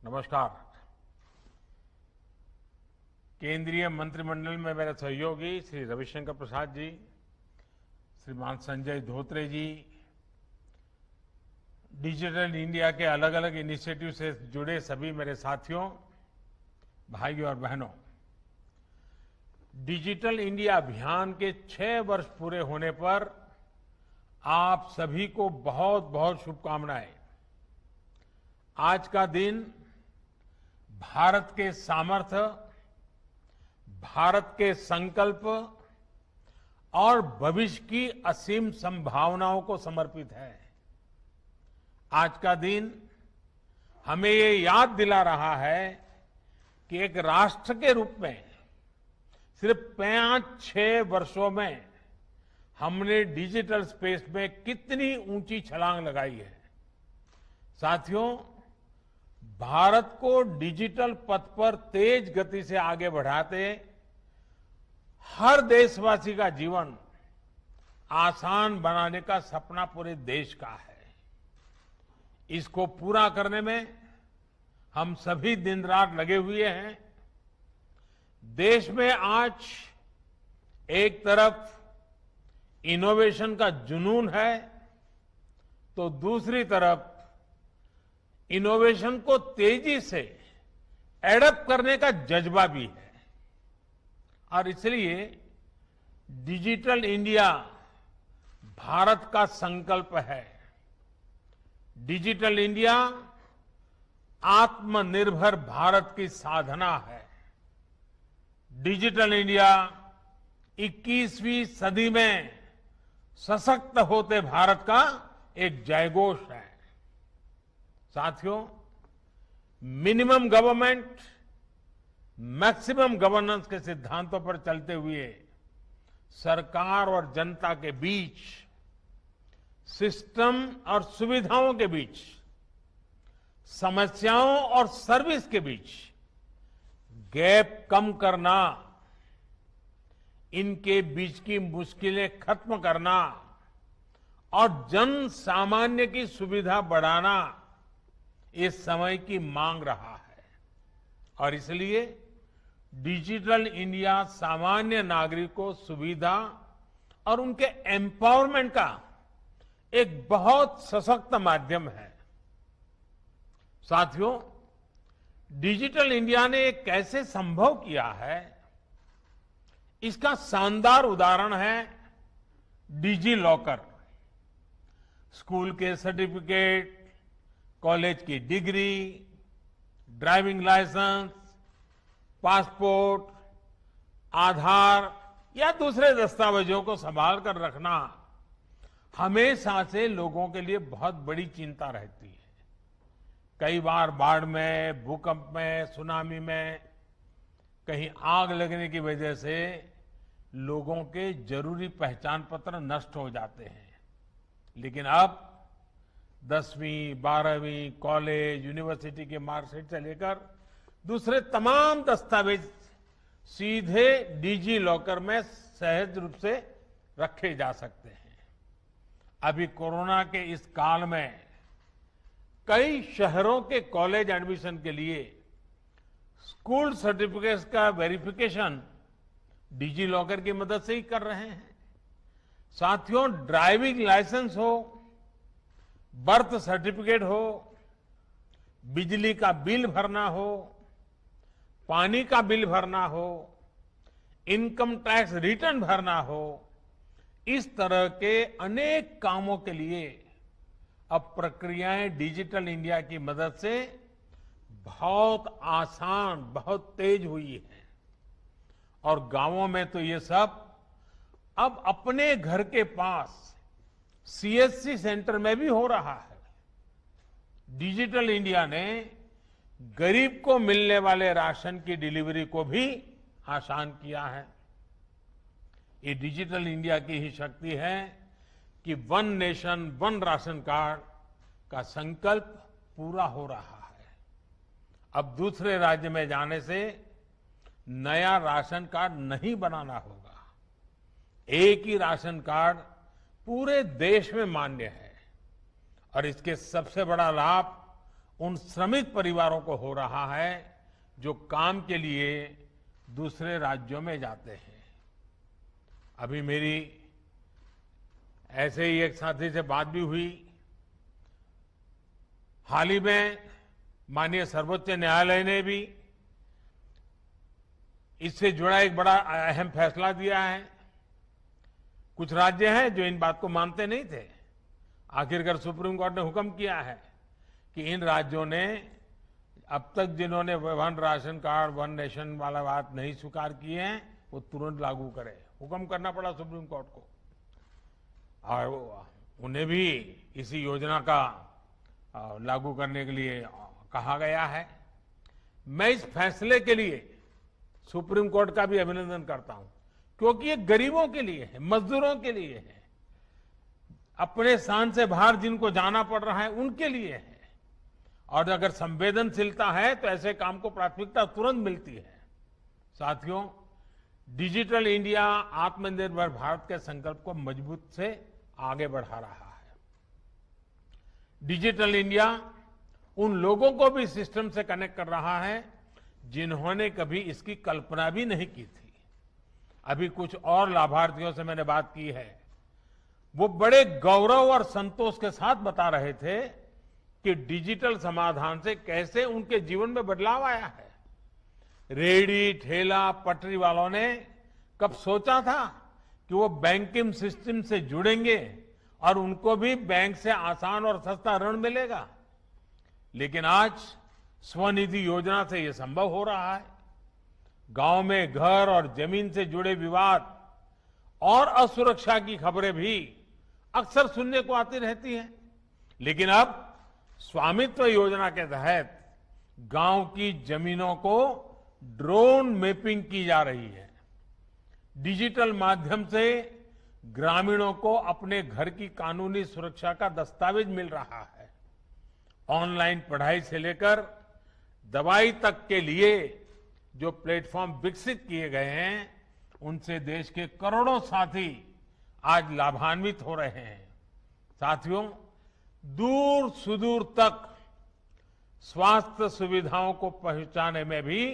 नमस्कार। केंद्रीय मंत्रिमंडल में मेरे सहयोगी श्री रविशंकर प्रसाद जी, श्रीमान संजय धोत्रे जी, डिजिटल इंडिया के अलग अलग इनिशिएटिव से जुड़े सभी मेरे साथियों, भाइयों और बहनों, डिजिटल इंडिया अभियान के 6 वर्ष पूरे होने पर आप सभी को बहुत बहुत शुभकामनाएं। आज का दिन भारत के सामर्थ्य, भारत के संकल्प और भविष्य की असीम संभावनाओं को समर्पित है। आज का दिन हमें ये याद दिला रहा है कि एक राष्ट्र के रूप में सिर्फ 5-6 वर्षों में हमने डिजिटल स्पेस में कितनी ऊंची छलांग लगाई है। साथियों, भारत को डिजिटल पथ पर तेज गति से आगे बढ़ाते हर देशवासी का जीवन आसान बनाने का सपना पूरे देश का है। इसको पूरा करने में हम सभी दिन रात लगे हुए हैं। देश में आज एक तरफ इनोवेशन का जुनून है, तो दूसरी तरफ इनोवेशन को तेजी से एडप्ट करने का जज्बा भी है। और इसलिए डिजिटल इंडिया भारत का संकल्प है। डिजिटल इंडिया आत्मनिर्भर भारत की साधना है। डिजिटल इंडिया 21वीं सदी में सशक्त होते भारत का एक जयघोष है। साथियों, मिनिमम गवर्नमेंट मैक्सिमम गवर्नेंस के सिद्धांतों पर चलते हुए सरकार और जनता के बीच, सिस्टम और सुविधाओं के बीच, समस्याओं और सर्विस के बीच गैप कम करना, इनके बीच की मुश्किलें खत्म करना और जन सामान्य की सुविधा बढ़ाना इस समय की मांग रहा है। और इसलिए डिजिटल इंडिया सामान्य नागरिक को सुविधा और उनके एम्पावरमेंट का एक बहुत सशक्त माध्यम है। साथियों, डिजिटल इंडिया ने कैसे संभव किया है, इसका शानदार उदाहरण है डिजी लॉकर। स्कूल के सर्टिफिकेट, कॉलेज की डिग्री, ड्राइविंग लाइसेंस, पासपोर्ट, आधार या दूसरे दस्तावेजों को संभाल कर रखना हमेशा से लोगों के लिए बहुत बड़ी चिंता रहती है। कई बार बाढ़ में, भूकंप में, सुनामी में, कहीं आग लगने की वजह से लोगों के जरूरी पहचान पत्र नष्ट हो जाते हैं। लेकिन अब 10वीं, 12वीं, कॉलेज, यूनिवर्सिटी के मार्कशीट से लेकर दूसरे तमाम दस्तावेज सीधे डिजी लॉकर में सहज रूप से रखे जा सकते हैं। अभी कोरोना के इस काल में कई शहरों के कॉलेज एडमिशन के लिए स्कूल सर्टिफिकेट्स का वेरिफिकेशन डिजी लॉकर की मदद से ही कर रहे हैं। साथियों, ड्राइविंग लाइसेंस हो, बर्थ सर्टिफिकेट हो, बिजली का बिल भरना हो, पानी का बिल भरना हो, इनकम टैक्स रिटर्न भरना हो, इस तरह के अनेक कामों के लिए अब प्रक्रियाएं डिजिटल इंडिया की मदद से बहुत आसान, बहुत तेज हुई है। और गांवों में तो ये सब अब अपने घर के पास सीएससी सेंटर में भी हो रहा है। डिजिटल इंडिया ने गरीब को मिलने वाले राशन की डिलीवरी को भी आसान किया है। ये डिजिटल इंडिया की ही शक्ति है कि one nation one ration card का संकल्प पूरा हो रहा है। अब दूसरे राज्य में जाने से नया राशन कार्ड नहीं बनाना होगा। एक ही राशन कार्ड पूरे देश में मान्य है और इसके सबसे बड़ा लाभ उन श्रमिक परिवारों को हो रहा है जो काम के लिए दूसरे राज्यों में जाते हैं। अभी मेरी ऐसे ही एक साथी से बात भी हुई। हाल ही में माननीय सर्वोच्च न्यायालय ने भी इससे जुड़ा एक बड़ा अहम फैसला दिया है। कुछ राज्य हैं जो इन बात को मानते नहीं थे। आखिरकार सुप्रीम कोर्ट ने हुक्म किया है कि इन राज्यों ने अब तक जिन्होंने one ration card, one nation वाला बात नहीं स्वीकार किए हैं, वो तुरंत लागू करें। हुक्म करना पड़ा सुप्रीम कोर्ट को और उन्हें भी इसी योजना का लागू करने के लिए कहा गया है। मैं इस फैसले के लिए सुप्रीम कोर्ट का भी अभिनंदन करता हूं, क्योंकि ये गरीबों के लिए है, मजदूरों के लिए है, अपने स्थान से बाहर जिनको जाना पड़ रहा है उनके लिए है। और अगर संवेदनशीलता है तो ऐसे काम को प्राथमिकता तुरंत मिलती है। साथियों, डिजिटल इंडिया आत्मनिर्भर भारत के संकल्प को मजबूत से आगे बढ़ा रहा है। डिजिटल इंडिया उन लोगों को भी सिस्टम से कनेक्ट कर रहा है जिन्होंने कभी इसकी कल्पना भी नहीं की थी। अभी कुछ और लाभार्थियों से मैंने बात की है। वो बड़े गौरव और संतोष के साथ बता रहे थे कि डिजिटल समाधान से कैसे उनके जीवन में बदलाव आया है। रेहड़ी, ठेला, पटरी वालों ने कब सोचा था कि वो बैंकिंग सिस्टम से जुड़ेंगे और उनको भी बैंक से आसान और सस्ता ऋण मिलेगा। लेकिन आज स्वनिधि योजना से यह संभव हो रहा है। गांव में घर और जमीन से जुड़े विवाद और असुरक्षा की खबरें भी अक्सर सुनने को आती रहती हैं। लेकिन अब स्वामित्व योजना के तहत गांव की जमीनों को ड्रोन मैपिंग की जा रही है। डिजिटल माध्यम से ग्रामीणों को अपने घर की कानूनी सुरक्षा का दस्तावेज मिल रहा है। ऑनलाइन पढ़ाई से लेकर दवाई तक के लिए जो प्लेटफॉर्म विकसित किए गए हैं, उनसे देश के करोड़ों साथी आज लाभान्वित हो रहे हैं। साथियों, दूर सुदूर तक स्वास्थ्य सुविधाओं को पहुंचाने में भी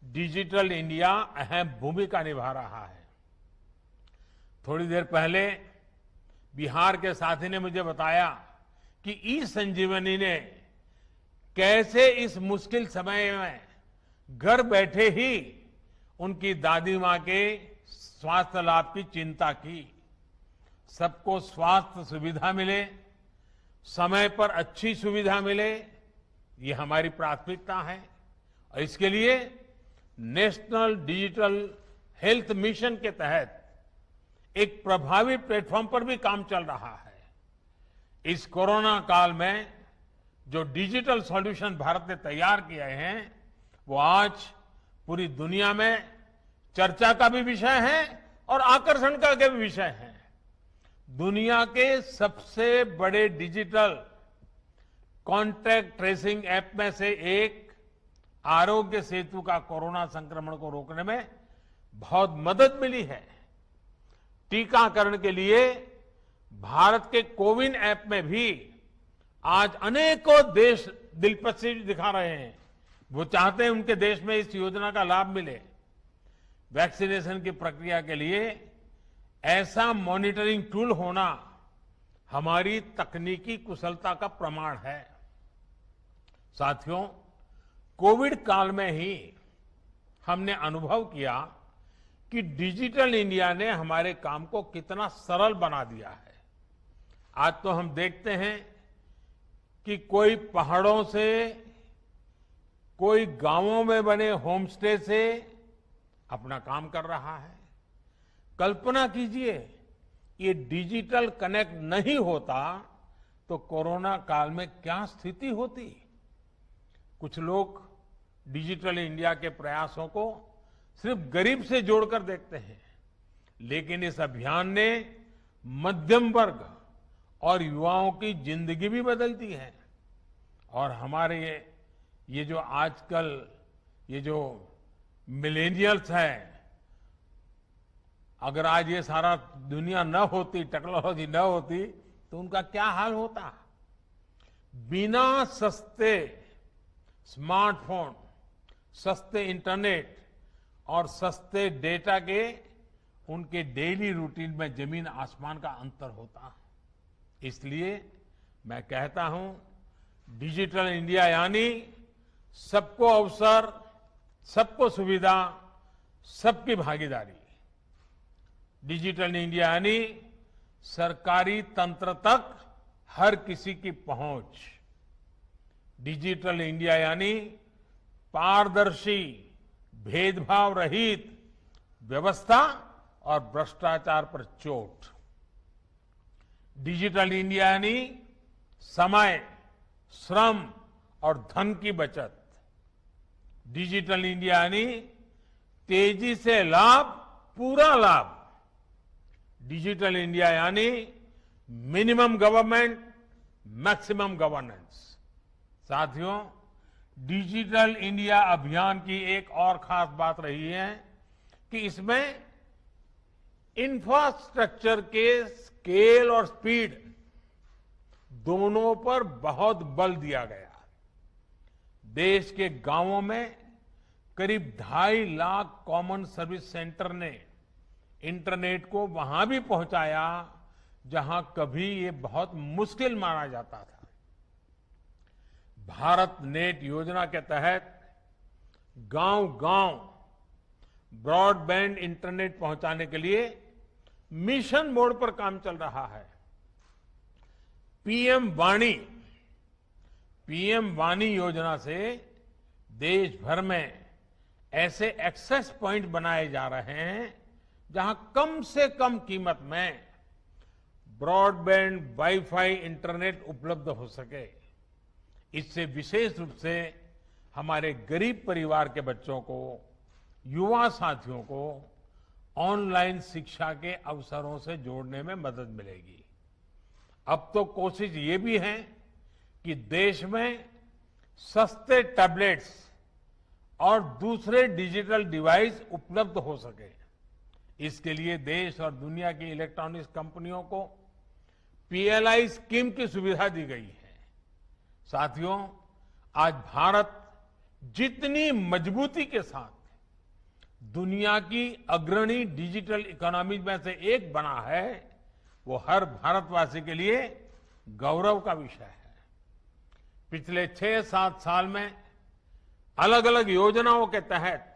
डिजिटल इंडिया अहम भूमिका निभा रहा है। थोड़ी देर पहले बिहार के साथी ने मुझे बताया कि ई संजीवनी ने कैसे इस मुश्किल समय में घर बैठे ही उनकी दादी मां के स्वास्थ्य लाभ की चिंता की। सबको स्वास्थ्य सुविधा मिले, समय पर अच्छी सुविधा मिले, ये हमारी प्राथमिकता है। और इसके लिए नेशनल डिजिटल हेल्थ मिशन के तहत एक प्रभावी प्लेटफॉर्म पर भी काम चल रहा है। इस कोरोना काल में जो डिजिटल सॉल्यूशन भारत ने तैयार किए हैं, वो आज पूरी दुनिया में चर्चा का भी विषय है और आकर्षण का भी विषय है। दुनिया के सबसे बड़े डिजिटल कॉन्टैक्ट ट्रेसिंग ऐप में से एक आरोग्य सेतु का कोरोना संक्रमण को रोकने में बहुत मदद मिली है। टीकाकरण के लिए भारत के कोविन ऐप में भी आज अनेकों देश दिलचस्पी दिखा रहे हैं। वो चाहते हैं उनके देश में इस योजना का लाभ मिले। वैक्सीनेशन की प्रक्रिया के लिए ऐसा मॉनिटरिंग टूल होना हमारी तकनीकी कुशलता का प्रमाण है। साथियों, कोविड काल में ही हमने अनुभव किया कि डिजिटल इंडिया ने हमारे काम को कितना सरल बना दिया है। आज तो हम देखते हैं कि कोई पहाड़ों से, कोई गांवों में बने होम स्टे से अपना काम कर रहा है। कल्पना कीजिए, ये डिजिटल कनेक्ट नहीं होता तो कोरोना काल में क्या स्थिति होती। कुछ लोग डिजिटल इंडिया के प्रयासों को सिर्फ गरीब से जोड़कर देखते हैं, लेकिन इस अभियान ने मध्यम वर्ग और युवाओं की जिंदगी भी बदल दी है। और हमारे ये जो आजकल ये जो मिलेनियल्स हैं, अगर आज ये सारा दुनिया न होती, टेक्नोलॉजी न होती, तो उनका क्या हाल होता। बिना सस्ते स्मार्टफोन, सस्ते इंटरनेट और सस्ते डेटा के उनके डेली रूटीन में जमीन आसमान का अंतर होता है। इसलिए मैं कहता हूं, डिजिटल इंडिया यानी सबको अवसर, सबको सुविधा, सबकी भागीदारी। डिजिटल इंडिया यानी सरकारी तंत्र तक हर किसी की पहुंच। डिजिटल इंडिया यानी पारदर्शी, भेदभाव रहित व्यवस्था और भ्रष्टाचार पर चोट। डिजिटल इंडिया यानी समय, श्रम और धन की बचत। डिजिटल इंडिया यानी तेजी से लाभ, पूरा लाभ। डिजिटल इंडिया यानी मिनिमम गवर्नमेंट, मैक्सिमम गवर्नेंस। साथियों, डिजिटल इंडिया अभियान की एक और खास बात रही है कि इसमें इंफ्रास्ट्रक्चर के स्केल और स्पीड दोनों पर बहुत बल दिया गया। देश के गांवों में करीब 2.5 लाख कॉमन सर्विस सेंटर ने इंटरनेट को वहां भी पहुंचाया जहां कभी ये बहुत मुश्किल माना जाता था। भारत नेट योजना के तहत गांव-गांव ब्रॉडबैंड इंटरनेट पहुंचाने के लिए मिशन मोड पर काम चल रहा है। पीएम वाणी योजना से देश भर में ऐसे एक्सेस पॉइंट बनाए जा रहे हैं जहां कम से कम कीमत में ब्रॉडबैंड वाईफाई इंटरनेट उपलब्ध हो सके। इससे विशेष रूप से हमारे गरीब परिवार के बच्चों को, युवा साथियों को ऑनलाइन शिक्षा के अवसरों से जोड़ने में मदद मिलेगी। अब तो कोशिश ये भी है कि देश में सस्ते टैबलेट्स और दूसरे डिजिटल डिवाइस उपलब्ध हो सके। इसके लिए देश और दुनिया की इलेक्ट्रॉनिक्स कंपनियों को पीएलआई स्कीम की सुविधा दी गई है। साथियों, आज भारत जितनी मजबूती के साथ दुनिया की अग्रणी डिजिटल इकोनॉमी में से एक बना है, वो हर भारतवासी के लिए गौरव का विषय है। पिछले 6-7 साल में अलग अलग योजनाओं के तहत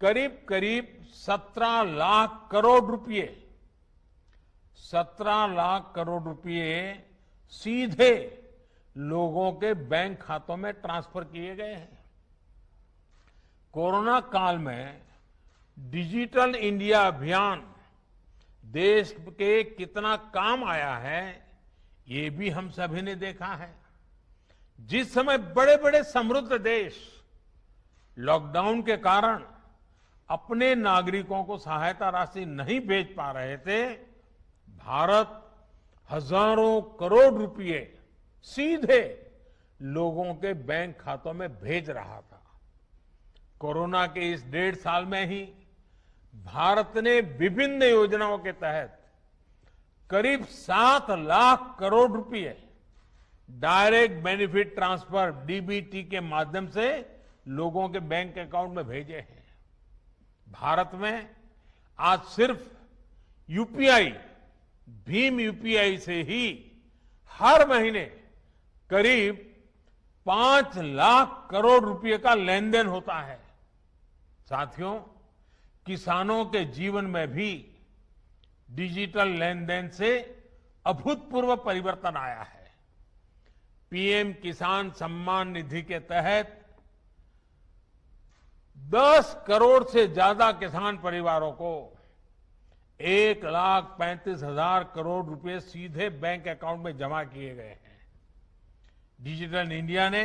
करीब करीब 17 लाख करोड़ रुपए, 17 लाख करोड़ रुपए सीधे लोगों के बैंक खातों में ट्रांसफर किए गए हैं। कोरोना काल में डिजिटल इंडिया अभियान देश के कितना काम आया है, ये भी हम सभी ने देखा है। जिस समय बड़े बड़े समृद्ध देश लॉकडाउन के कारण अपने नागरिकों को सहायता राशि नहीं भेज पा रहे थे, भारत हजारों करोड़ रुपए सीधे लोगों के बैंक खातों में भेज रहा था। कोरोना के इस 1.5 साल में ही भारत ने विभिन्न योजनाओं के तहत करीब 7 लाख करोड़ रुपए डायरेक्ट बेनिफिट ट्रांसफर डीबीटी के माध्यम से लोगों के बैंक अकाउंट में भेजे हैं। भारत में आज सिर्फ यूपीआई, भीम यूपीआई से ही हर महीने करीब 5 लाख करोड़ रुपए का लेन देन होता है। साथियों, किसानों के जीवन में भी डिजिटल लेन देन से अभूतपूर्व परिवर्तन आया है। पीएम किसान सम्मान निधि के तहत 10 करोड़ से ज्यादा किसान परिवारों को 1,35,000 करोड़ रुपए सीधे बैंक अकाउंट में जमा किए गए हैं। डिजिटल इंडिया ने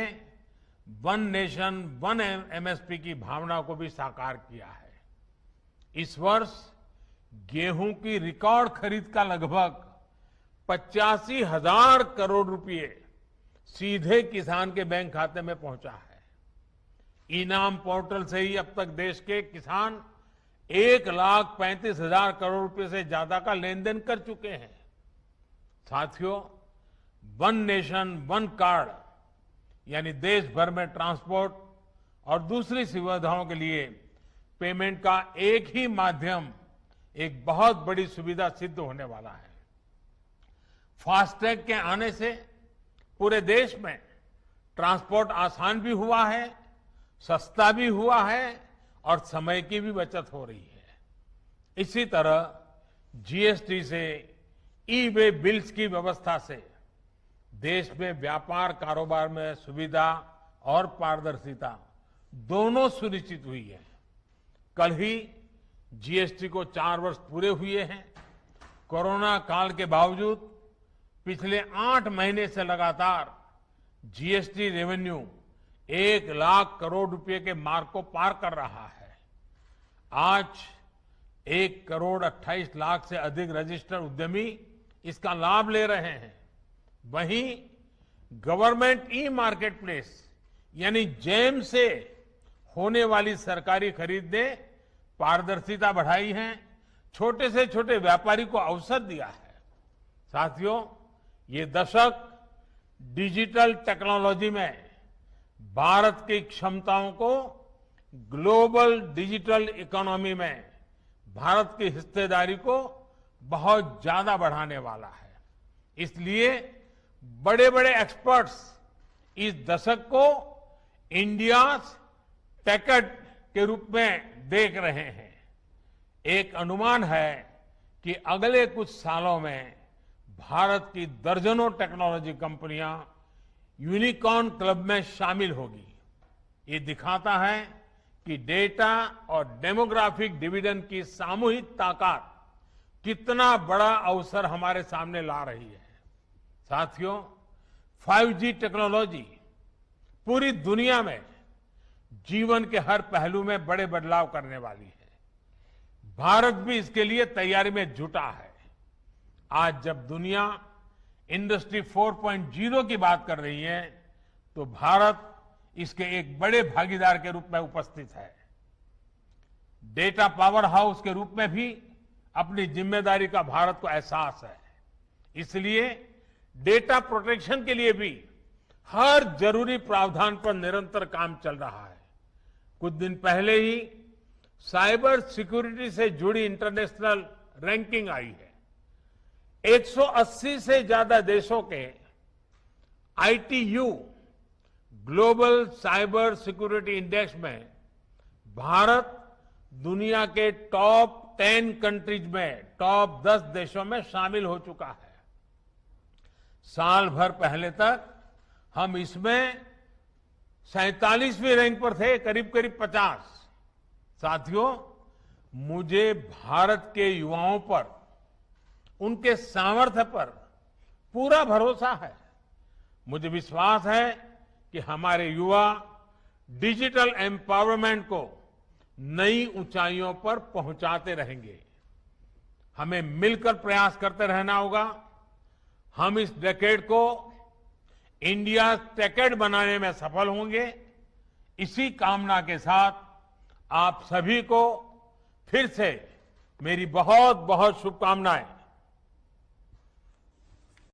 वन नेशन वन एमएसपी की भावना को भी साकार किया है। इस वर्ष गेहूं की रिकॉर्ड खरीद का लगभग 85,000 करोड़ रुपए सीधे किसान के बैंक खाते में पहुंचा है। इनाम पोर्टल से ही अब तक देश के किसान 1,35,000 करोड़ रुपए से ज्यादा का लेन देन कर चुके हैं। साथियों, वन नेशन वन कार्ड यानी देश भर में ट्रांसपोर्ट और दूसरी सुविधाओं के लिए पेमेंट का एक ही माध्यम एक बहुत बड़ी सुविधा सिद्ध होने वाला है। फास्टैग के आने से पूरे देश में ट्रांसपोर्ट आसान भी हुआ है, सस्ता भी हुआ है और समय की भी बचत हो रही है। इसी तरह जीएसटी से ई वे बिल्स की व्यवस्था से देश में व्यापार कारोबार में सुविधा और पारदर्शिता दोनों सुनिश्चित हुई है। कल ही जीएसटी को 4 वर्ष पूरे हुए हैं। कोरोना काल के बावजूद पिछले 8 महीने से लगातार जीएसटी रेवेन्यू 1 लाख करोड़ रुपए के मार्क को पार कर रहा है। आज 1 करोड़ 28 लाख से अधिक रजिस्टर्ड उद्यमी इसका लाभ ले रहे हैं। वहीं गवर्नमेंट ई मार्केट प्लेस यानी जेम से होने वाली सरकारी खरीद ने पारदर्शिता बढ़ाई है, छोटे से छोटे व्यापारी को अवसर दिया है। साथियों, ये दशक डिजिटल टेक्नोलॉजी में भारत की क्षमताओं को ग्लोबल डिजिटल इकोनॉमी में भारत की हिस्सेदारी को बहुत ज्यादा बढ़ाने वाला है। इसलिए बड़े बड़े एक्सपर्ट्स इस दशक को इंडिया टेकड के रूप में देख रहे हैं। एक अनुमान है कि अगले कुछ सालों में भारत की दर्जनों टेक्नोलॉजी कंपनियां यूनिकॉर्न क्लब में शामिल होगी। ये दिखाता है कि डेटा और डेमोग्राफिक डिविडेंड की सामूहिक ताकत कितना बड़ा अवसर हमारे सामने ला रही है। साथियों, 5G टेक्नोलॉजी पूरी दुनिया में जीवन के हर पहलू में बड़े बदलाव करने वाली है। भारत भी इसके लिए तैयारी में जुटा है। आज जब दुनिया इंडस्ट्री 4.0 की बात कर रही है तो भारत इसके एक बड़े भागीदार के रूप में उपस्थित है। डेटा पावर हाउस के रूप में भी अपनी जिम्मेदारी का भारत को एहसास है। इसलिए डेटा प्रोटेक्शन के लिए भी हर जरूरी प्रावधान पर निरंतर काम चल रहा है। कुछ दिन पहले ही साइबर सिक्योरिटी से जुड़ी इंटरनेशनल रैंकिंग आई है। 180 से ज्यादा देशों के ITU global cyber security index में भारत दुनिया के टॉप 10 कंट्रीज में टॉप 10 देशों में शामिल हो चुका है। साल भर पहले तक हम इसमें 47वीं रैंक पर थे, करीब करीब 50। साथियों, मुझे भारत के युवाओं पर, उनके सामर्थ्य पर पूरा भरोसा है। मुझे विश्वास है कि हमारे युवा डिजिटल एम्पावरमेंट को नई ऊंचाइयों पर पहुंचाते रहेंगे। हमें मिलकर प्रयास करते रहना होगा। हम इस डेकेड को इंडिया टेकेड बनाने में सफल होंगे। इसी कामना के साथ आप सभी को फिर से मेरी बहुत बहुत शुभकामनाएं।